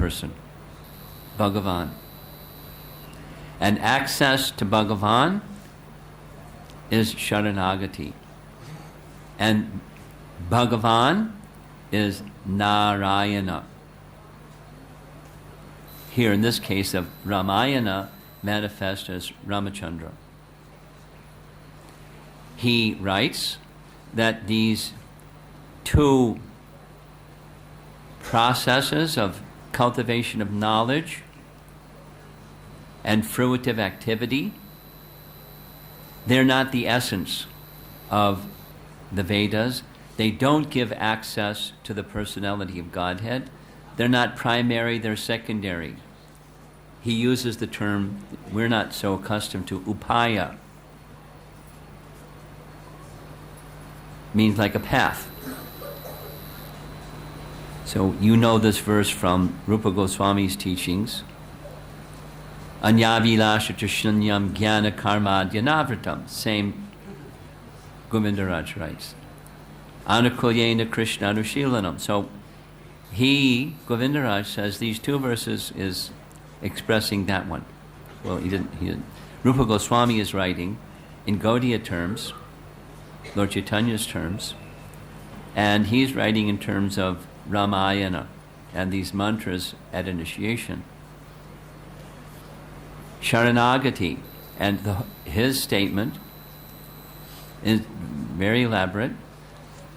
person, Bhagavan. And access to Bhagavan is Sharanagati. And Bhagavan is Narayana. Here in this case of Ramayana, manifest as Ramachandra. He writes that these two processes of cultivation of knowledge and fruitive activity, they're not the essence of the Vedas. They don't give access to the personality of Godhead. They're not primary, they're secondary. He uses the term, we're not so accustomed to, upaya. Means like a path. So you know this verse from Rupa Goswami's teachings. Anyavilasha Shunyam Jnana Karma Dhyanavritam. Same Govindaraj writes. Anukulyena Krishna Anushilanam. So Govindaraj says these two verses is expressing that one. Well, he didn't. Rupa Goswami is writing in Gaudiya terms, Lord Chaitanya's terms, and he's writing in terms of Ramayana and these mantras at initiation. Sharanagati, and his statement is very elaborate,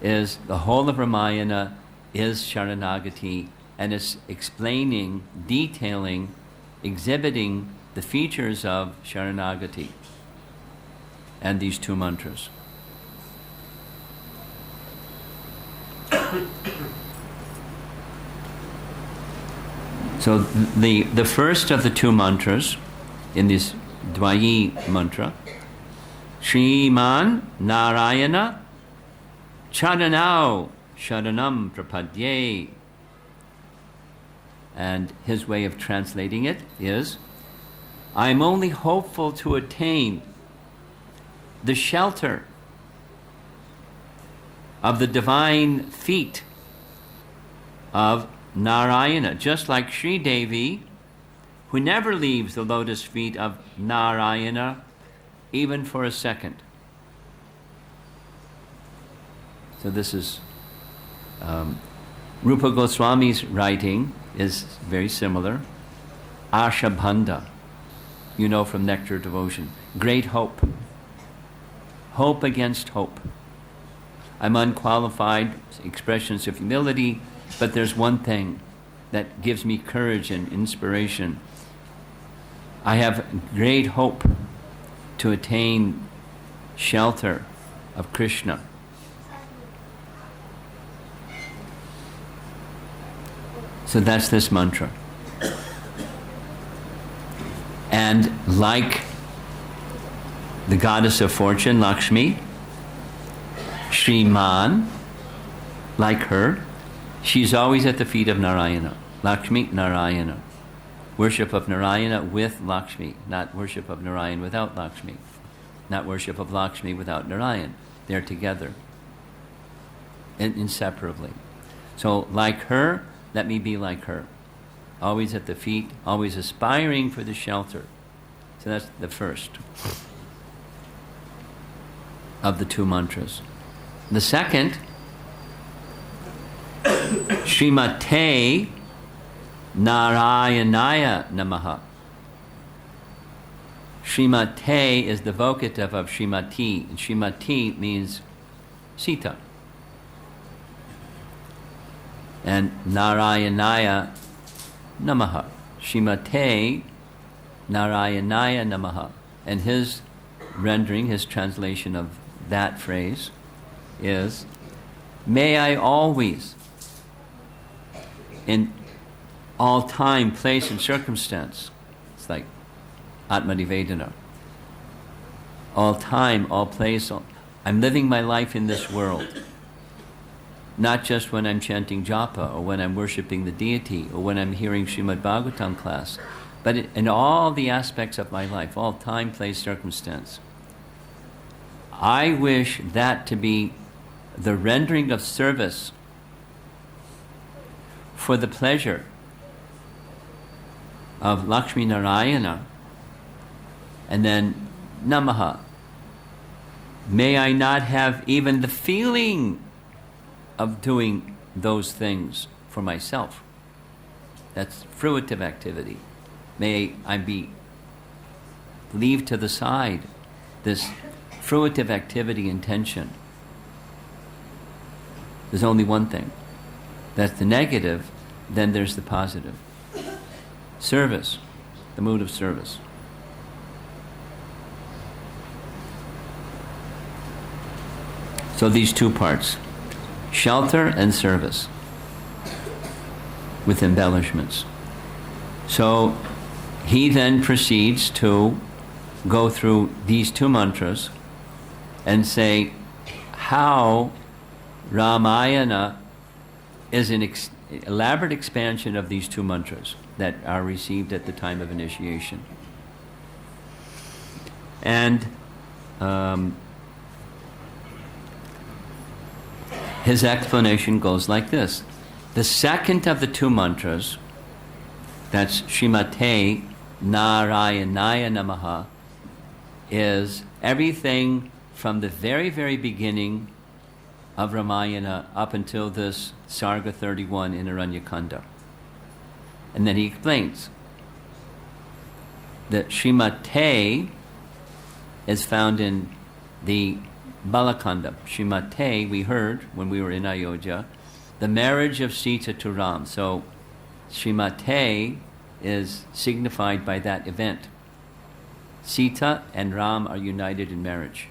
is the whole of Ramayana is Sharanagati, and is explaining, detailing, exhibiting the features of Sharanagati and these two mantras. So the first of the two mantras in this Dvayi mantra, Shriman Narayana Charanau Sharanam Prapadye. And his way of translating it is, I'm only hopeful to attain the shelter of the divine feet of Narayana, just like Sri Devi, who never leaves the lotus feet of Narayana even for a second. So this is Rupa Goswami's writing is very similar. Ashabhanda, you know from Nectar Devotion. Great hope. Hope against hope. I'm unqualified, expressions of humility, but there's one thing that gives me courage and inspiration. I have great hope to attain shelter of Krishna. So that's this mantra. And like the goddess of fortune, Lakshmi, Shriman, like her, she's always at the feet of Narayana. Lakshmi, Narayana. Worship of Narayana with Lakshmi, not worship of Narayana without Lakshmi. Not worship of Lakshmi without Narayana. They're together, inseparably. So like her, let me be like her. Always at the feet, always aspiring for the shelter. So that's the first of the two mantras. The second, Srimate Narayanaya Namaha. Srimate is the vocative of Srimati, and Srimati means Sita. And Narayanaya Namaha. Srimate Narayanaya Namaha. And his rendering, his translation of that phrase is, may I always, in all time, place, and circumstance, it's like Atma-nivedana, all time, all place, I'm living my life in this world. Not just when I'm chanting japa, or when I'm worshipping the deity, or when I'm hearing Srimad Bhagavatam class, but in all the aspects of my life, all time, place, circumstance. I wish that to be the rendering of service for the pleasure of Lakshmi Narayana, and then Namaha. May I not have even the feeling of doing those things for myself. That's fruitive activity. May I leave to the side this fruitive activity intention. There's only one thing. That's the negative, then there's the positive. Service, the mood of service. So these two parts, shelter and service, with embellishments. So he then proceeds to go through these two mantras and say how Ramayana is an elaborate expansion of these two mantras that are received at the time of initiation. And his explanation goes like this. The second of the two mantras, that's Srimate Narayanaya Namaha, is everything from the very, very beginning of Ramayana up until this Sarga 31 in Kanda. And then he explains that Srimate is found in the Balakanda. Srimate, we heard when we were in Ayodhya, the marriage of Sita to Ram. So Srimate is signified by that event. Sita and Ram are united in marriage.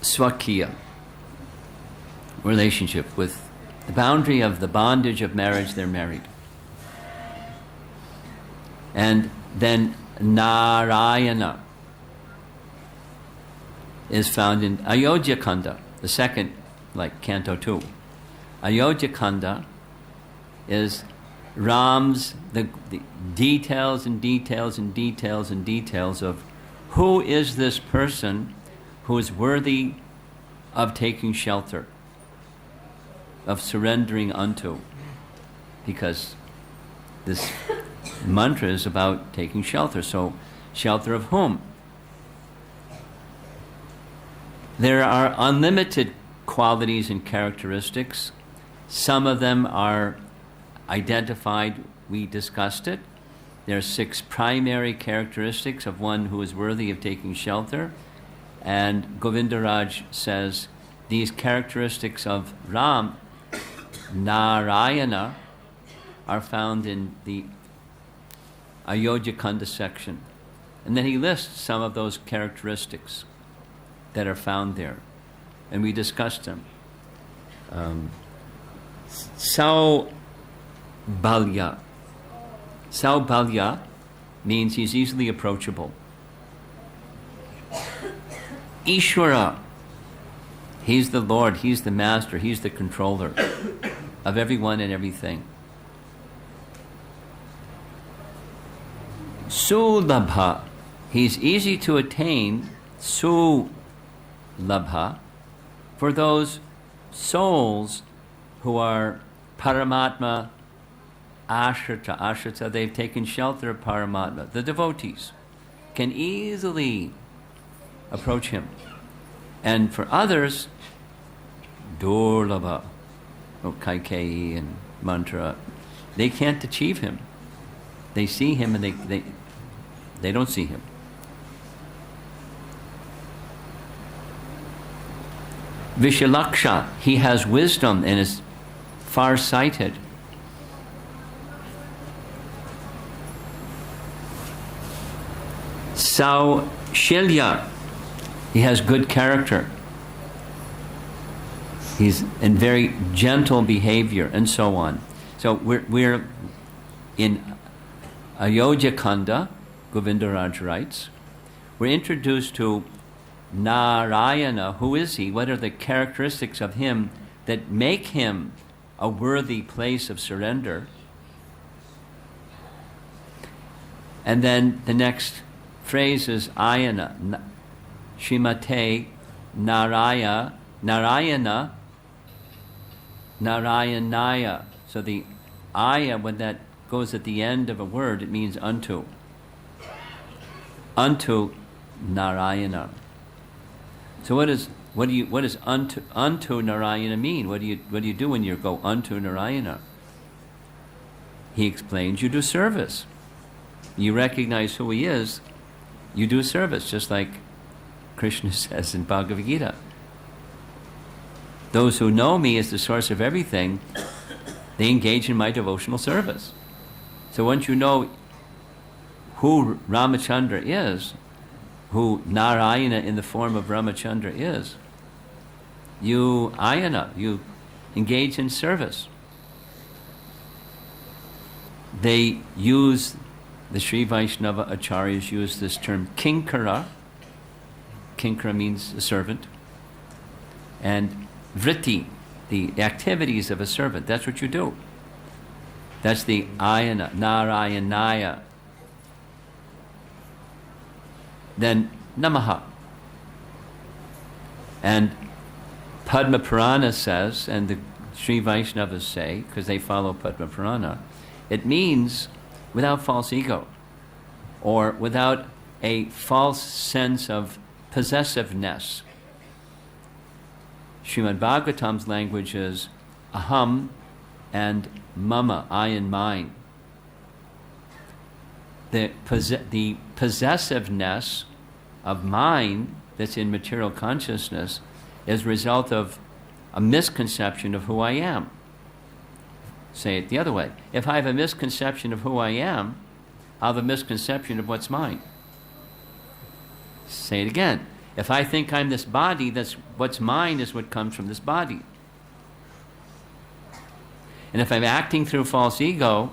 Swakiya, relationship with the boundary of the bondage of marriage, they're married. And then Narayana is found in Ayodhya Kanda, the second, like Canto 2. Ayodhya Kanda is Ram's, the details and details and details and details of who is this person who is worthy of taking shelter, of surrendering unto. Because this mantra is about taking shelter. So, shelter of whom? There are unlimited qualities and characteristics. Some of them are identified, we discussed it. There are 6 primary characteristics of one who is worthy of taking shelter. And Govindaraj says these characteristics of Ram, Narayana, are found in the Ayodhya Kanda section. And then he lists some of those characteristics that are found there. And we discussed them. Saubhalya. Saubhalya means he's easily approachable. Ishvara, he's the Lord, he's the master, he's the controller of everyone and everything. Sulabha, he's easy to attain, Sulabha, for those souls who are Paramatma Ashrita. Ashrita, they've taken shelter of Paramatma. The devotees can easily approach him. And for others, Durlabha, Kaikeyi and Mantra, they can't achieve him. They see him and they don't see him. Vishalaksha, he has wisdom and is far-sighted. Saushilya, he has good character. He's in very gentle behavior, and so on. So we're in Ayodhya Kanda, Govindaraj writes, we're introduced to Narayana. Who is he? What are the characteristics of him that make him a worthy place of surrender? And then the next phrase is Ayana, Srimate Narayana, Narayanaya. So the Aya, when that goes at the end of a word, it means unto. Unto Narayana. So what does unto Narayana mean? What do you do when you go unto Narayana? He explains, you do service. You recognize who he is, you do service, just like Krishna says in Bhagavad Gita. Those who know me as the source of everything, they engage in my devotional service. So once you know who Ramachandra is, who Narayana in the form of Ramachandra is, you engage in service. They use, the Sri Vaishnava Acharyas use this term kinkara. Kinkara means a servant. And vritti, the activities of a servant, that's what you do. That's the ayana, narayanaya. Then namaha. And Padma Purana says, and the Sri Vaishnavas say, because they follow Padma Purana, it means without false ego, or without a false sense of possessiveness. Srimad Bhagavatam's language is aham and mama, I and mine. The possessiveness of mine that's in material consciousness is a result of a misconception of who I am. Say it the other way. If I have a misconception of who I am, I'll have a misconception of what's mine. Say it again. If I think I'm this body, that's what's mine is what comes from this body. And if I'm acting through false ego,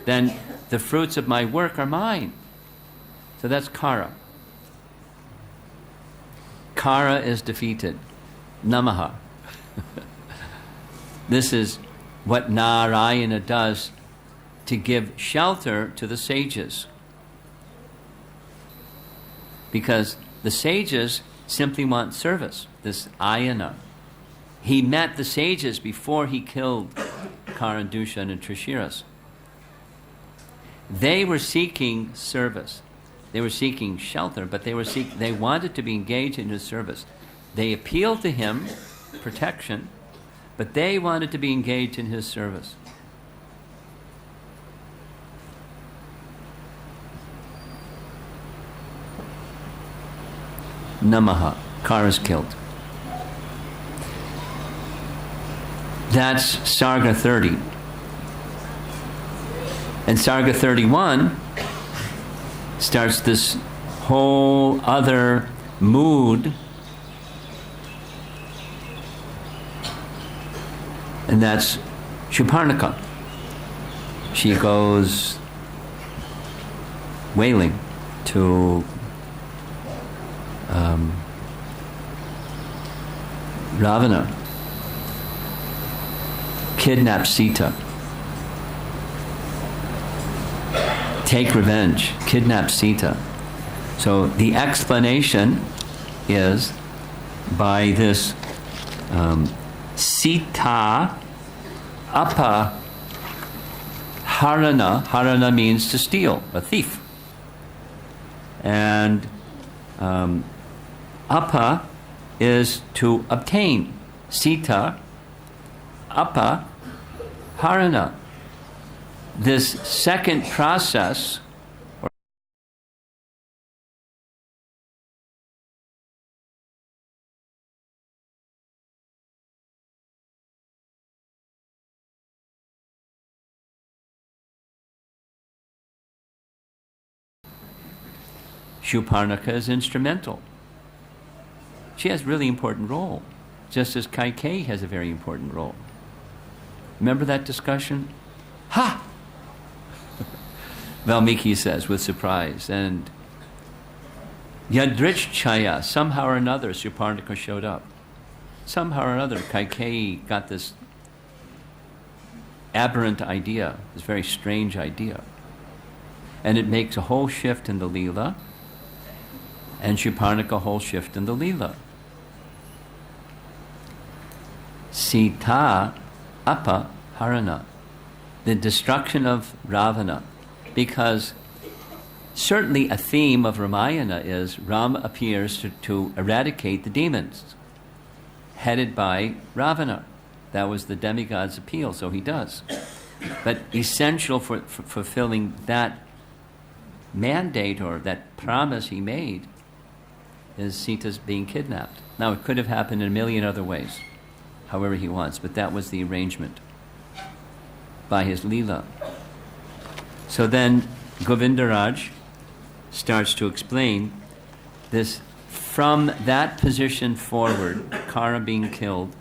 then the fruits of my work are mine. So that's kara. Kara is defeated. Namaha. This is what Narayana does to give shelter to the sages. Because the sages simply want service, this ayana. He met the sages before he killed Karandushan and Trishiras. They were seeking service. They were seeking shelter, but they wanted to be engaged in his service. They appealed to him, protection, but they wanted to be engaged in his service. Namaha. Kara is killed. That's Sarga 30. And Sarga 31 starts this whole other mood, and that's Shuparnika. She goes wailing to Ravana, kidnap Sita, take revenge, kidnap Sita. So the explanation is by this Sita Apa Harana. Harana means to steal, a thief. And Apa is to obtain. Sita Apa Harana. This second process, Shuparnika is instrumental. She has a really important role, just as Kaikeyi has a very important role. Remember that discussion? Ha! Valmiki says with surprise. And Yadrichchaya, somehow or another, Shuparnika showed up. Somehow or another, Kaikeyi got this aberrant idea, this very strange idea. And it makes a whole shift in the Leela, and Shuparnika a whole shift in the Leela. Sita Apa Harana. the destruction of Ravana, because certainly a theme of Ramayana is Ram appears to eradicate the demons, headed by Ravana. That was the demigod's appeal, so he does. But essential for fulfilling that mandate or that promise he made is Sita's being kidnapped. Now, it could have happened in a million other ways, however he wants, but that was the arrangement by his Leela. So then Govindaraj starts to explain this. From that position forward, Kara being killed,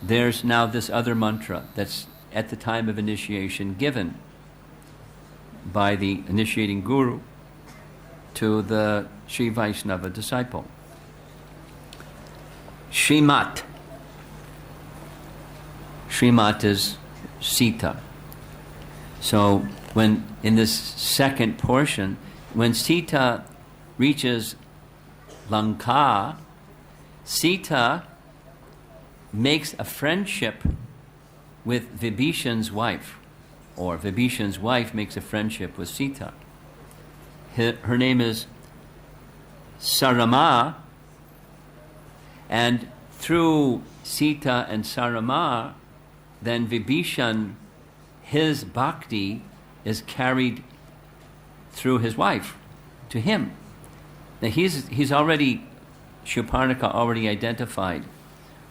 there's now this other mantra that's at the time of initiation given by the initiating guru to the Sri Vaishnava disciple. Shrimat. Shrimat is Sita. So when in this second portion, when Sita reaches Lanka, Sita makes a friendship with Vibhishan's wife, or Vibhishan's wife makes a friendship with Sita. Her name is Sarama, and through Sita and Sarama, then Vibhishan, his bhakti is carried through his wife to him. Now he's already, Shurparnika already identified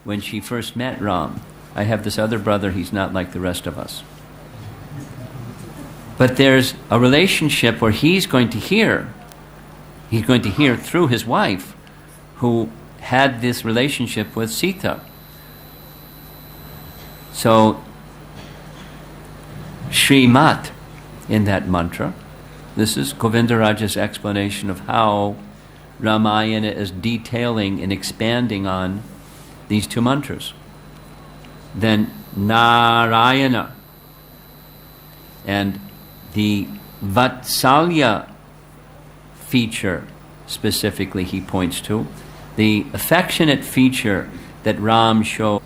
when she first met Ram. I have this other brother, he's not like the rest of us. But there's a relationship where he's going to hear through his wife, who had this relationship with Sita. So, Shrimat in that mantra, this is Govindaraja's explanation of how Ramayana is detailing and expanding on these two mantras. Then Narayana, and the Vatsalya feature specifically he points to, the affectionate feature that Ram showed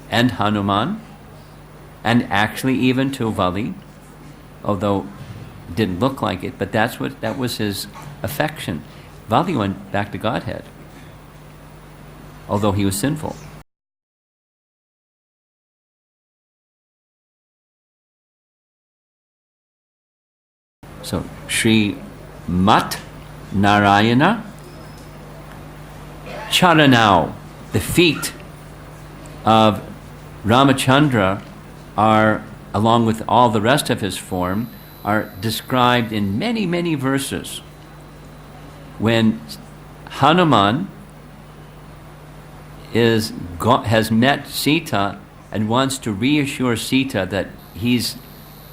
and Hanuman, and actually even to Vali, although it didn't look like it, but that was his affection. Vali went back to Godhead, although he was sinful. So, Sri Mat Narayana Charanau, the feet of Ramachandra are, along with all the rest of his form, are described in many, many verses. When Hanuman has met Sita and wants to reassure Sita that he's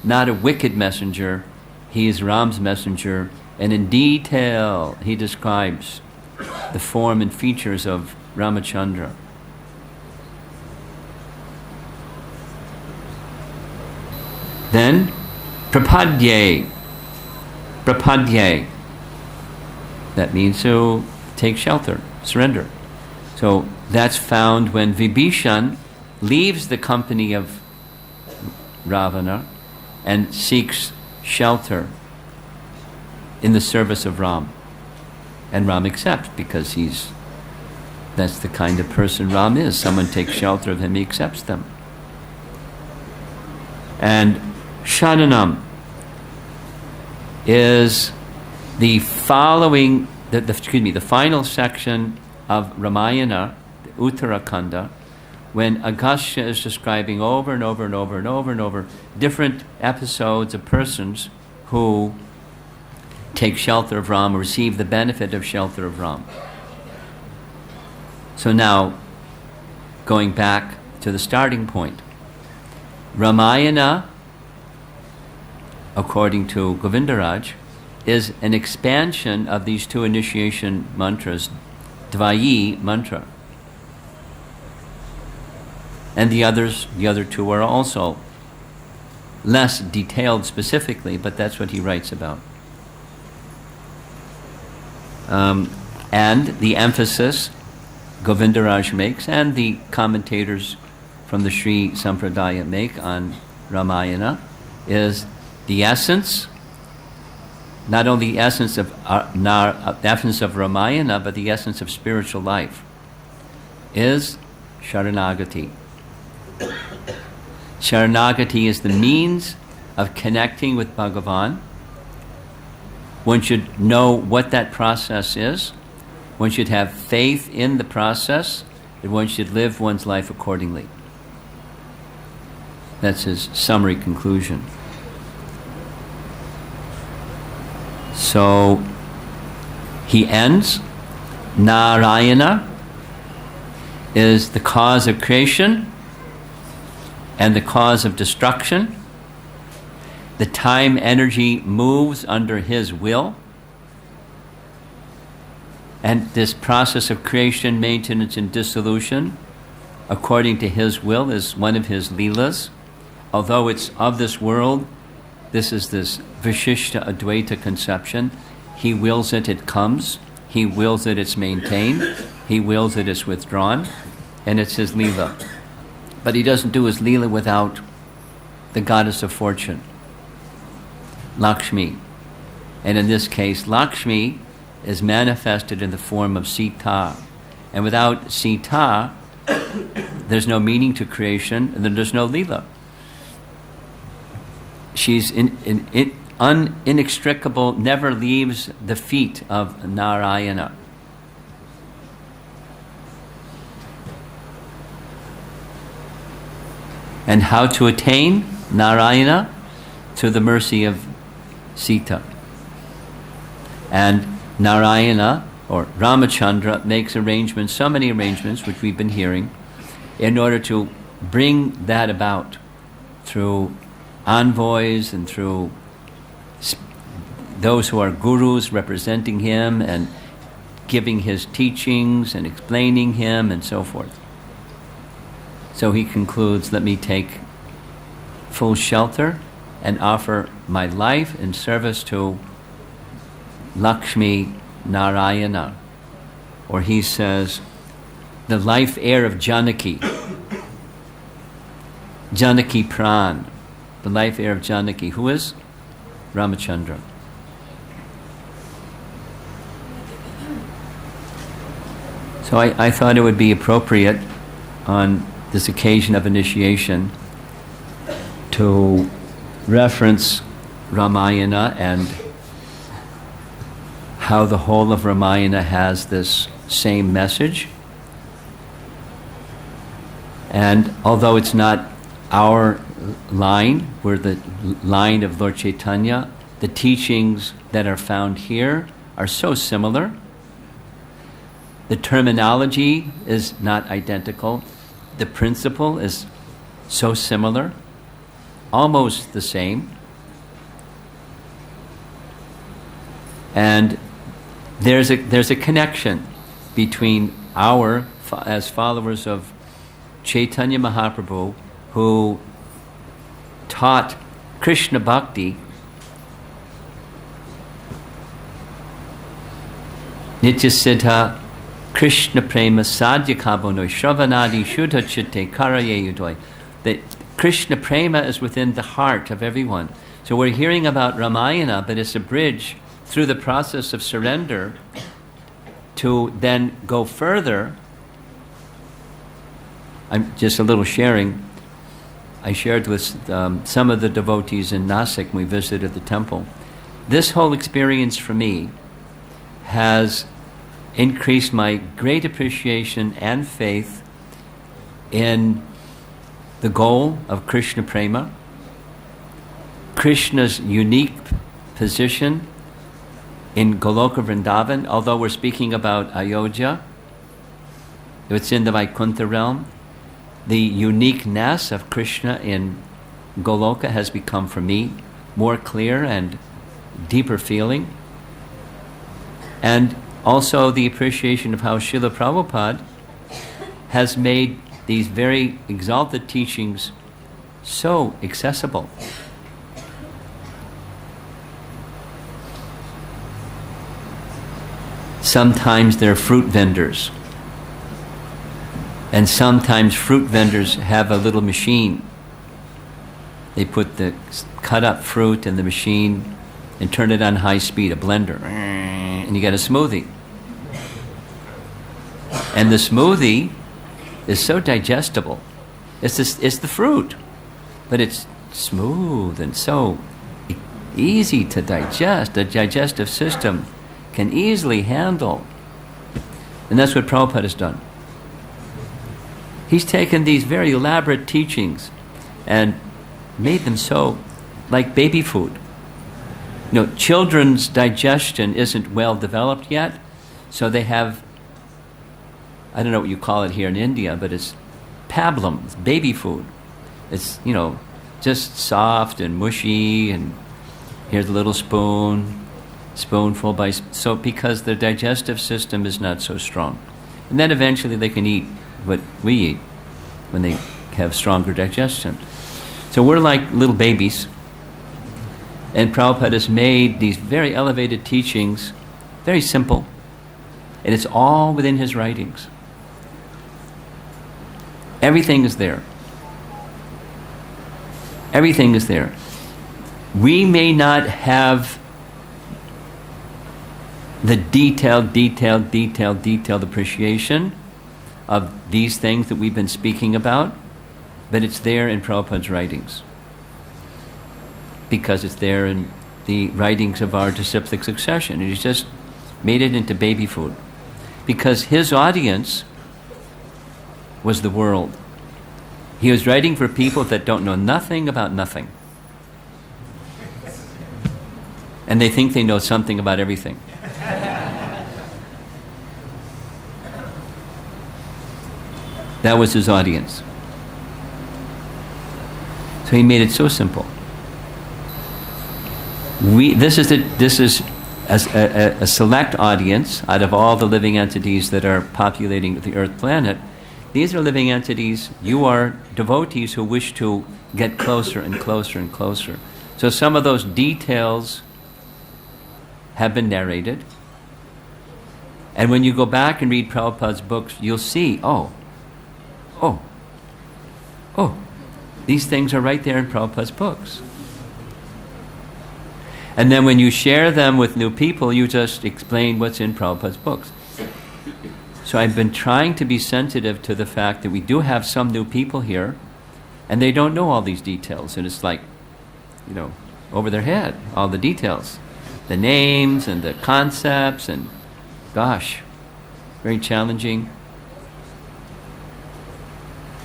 not a wicked messenger, he is Ram's messenger, and in detail he describes the form and features of Ramachandra. Then Prapadye. Prapadye. That means to take shelter, surrender. So that's found when Vibhishan leaves the company of Ravana and seeks shelter in the service of Ram. And Ram accepts, because that's the kind of person Ram is. Someone takes shelter of him, he accepts them. And Sharanam is the following, the final section of Ramayana, the Uttara Kanda, when Agastya is describing over and over and over and over and over different episodes of persons who take shelter of Ram, receive the benefit of shelter of Ram. So now, going back to the starting point, Ramayana, according to Govindaraj, is an expansion of these two initiation mantras, Dvayi mantra. And the other two are also less detailed specifically, but that's what he writes about. And the emphasis Govindaraj makes, and the commentators from the Sri Sampradaya make on Ramayana is the essence, not only the essence of Ramayana, but the essence of spiritual life, is Sharanagati. Sharanagati is the means of connecting with Bhagavan. One should know what that process is. One should have faith in the process, and one should live one's life accordingly. That's his summary conclusion. So he ends, Narayana is the cause of creation and the cause of destruction. The time energy moves under his will. And this process of creation, maintenance, and dissolution, according to his will, is one of his leelas. Although it's of this world, this is this Vishishta Advaita conception. He wills it, it comes. He wills it, it's maintained. He wills it, it's withdrawn. And it's his leela. But he doesn't do his leela without the goddess of fortune, Lakshmi. And in this case, Lakshmi is manifested in the form of Sita. And without Sita, there's no meaning to creation, and then there's no leela. She's inextricable, never leaves the feet of Narayana. And how to attain Narayana? Through the mercy of Sita. And Narayana, or Ramachandra, makes arrangements, so many arrangements, which we've been hearing, in order to bring that about through envoys and through those who are gurus representing him and giving his teachings and explaining him and so forth. So he concludes, let me take full shelter and offer my life in service to Lakshmi Narayana. Or he says, the life air of Janaki, Janaki Pran, the life air of Janaki. Who is? Ramachandra. So I thought it would be appropriate on this occasion of initiation to reference Ramayana and how the whole of Ramayana has this same message. And although it's not our line, we're the line of Lord Chaitanya, the teachings that are found here are so similar. The terminology is not identical. The principle is so similar, almost the same. And there's a connection between as followers of Chaitanya Mahaprabhu, who taught Krishna Bhakti, Nitya Siddha Krishna Prema Sadhya Kabonoi Shravanadi Shuddha Chitte Karaye Udoi. That Krishna Prema is within the heart of everyone. So we're hearing about Ramayana, but it's a bridge through the process of surrender to then go further. I'm just a little sharing. I shared with some of the devotees in Nasik when we visited the temple. This whole experience for me has increased my great appreciation and faith in the goal of Krishna Prema, Krishna's unique position in Goloka Vrindavan. Although we're speaking about Ayodhya, it's in the Vaikuntha realm, the uniqueness of Krishna in Goloka has become for me more clear and deeper feeling. And also the appreciation of how Srila Prabhupada has made these very exalted teachings so accessible. Sometimes they're fruit vendors. And sometimes fruit vendors have a little machine They put the cut up fruit in the machine and turn it on high speed, a blender, and you get a smoothie. And the smoothie is so digestible. It's the fruit, but it's smooth and so easy to digest. The digestive system can easily handle. And that's what Prabhupada has done. He's taken these very elaborate teachings and made them so like baby food. Children's digestion isn't well developed yet, so they have, I don't know what you call it here in India, but it's pablum, it's baby food. It's, just soft and mushy, and here's a little spoonful so because their digestive system is not so strong. And then eventually they can eat what we eat when they have stronger digestion. So we're like little babies. And Prabhupada has made these very elevated teachings very simple. And it's all within his writings. Everything is there. Everything is there. We may not have the detailed appreciation of these things that we've been speaking about, but it's there in Prabhupada's writings. Because it's there in the writings of our disciplic succession. And he's just made it into baby food. Because his audience was the world. He was writing for people that don't know nothing about nothing. And they think they know something about everything. That was his audience. So he made it so simple. This is a select audience out of all the living entities that are populating the Earth planet. These are living entities. You are devotees who wish to get closer and closer and closer. So some of those details have been narrated. And when you go back and read Prabhupada's books, you'll see, these things are right there in Prabhupada's books. And then when you share them with new people, you just explain what's in Prabhupada's books. So I've been trying to be sensitive to the fact that we do have some new people here, and they don't know all these details. And it's like, over their head, all the details. The names and the concepts, and gosh, very challenging.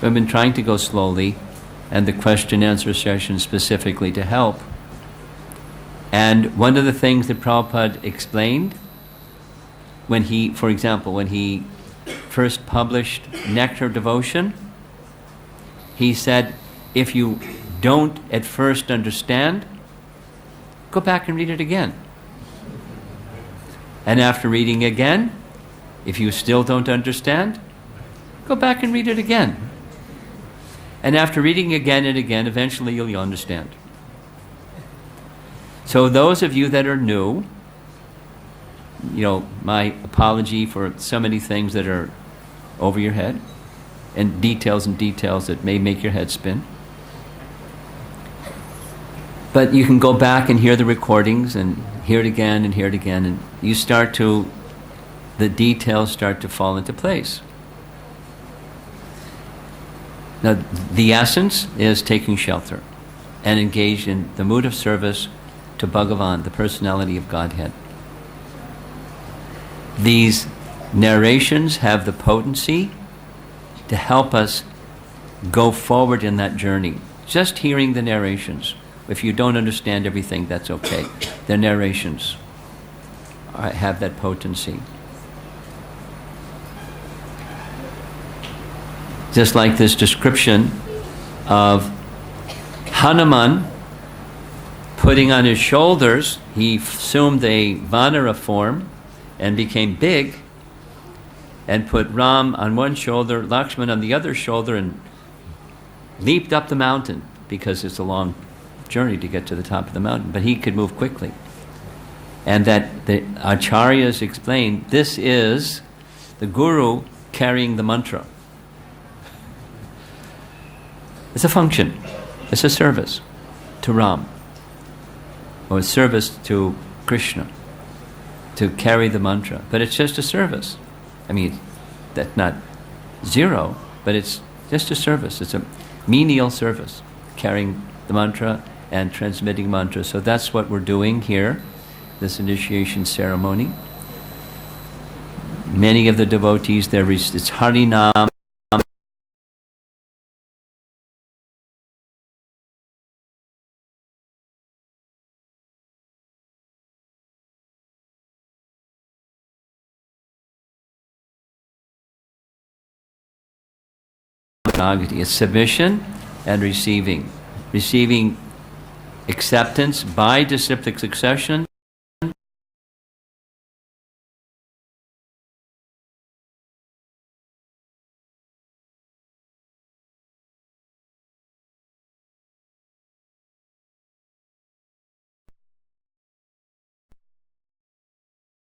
I've been trying to go slowly, and the question-answer session specifically to help. And one of the things that Prabhupada explained when he first published Nectar of Devotion, he said, if you don't at first understand, go back and read it again. And after reading again, if you still don't understand, go back and read it again. And after reading again and again, eventually you'll understand. So those of you that are new, my apology for so many things that are over your head, and details that may make your head spin. But you can go back and hear the recordings and hear it again, and the details start to fall into place. Now, the essence is taking shelter and engaged in the mood of service to Bhagavan, the personality of Godhead. These narrations have the potency to help us go forward in that journey. Just hearing the narrations. If you don't understand everything, that's okay. The narrations have that potency. Just like this description of Hanuman putting on his shoulders, he assumed a Vanara form and became big, and put Ram on one shoulder, Lakshman on the other shoulder, and leaped up the mountain, because it's a long journey to get to the top of the mountain, but he could move quickly. And that the acharyas explained, this is the guru carrying the mantra. It's a function. It's a service. to Ram, or service to Krishna, to carry the mantra. But it's just a service. I mean, that's not zero, but it's just a service. It's a menial service, carrying the mantra and transmitting mantra. So that's what we're doing here, this initiation ceremony. Many of the devotees, it's Harinam. It's submission and receiving. Receiving acceptance by disciplic succession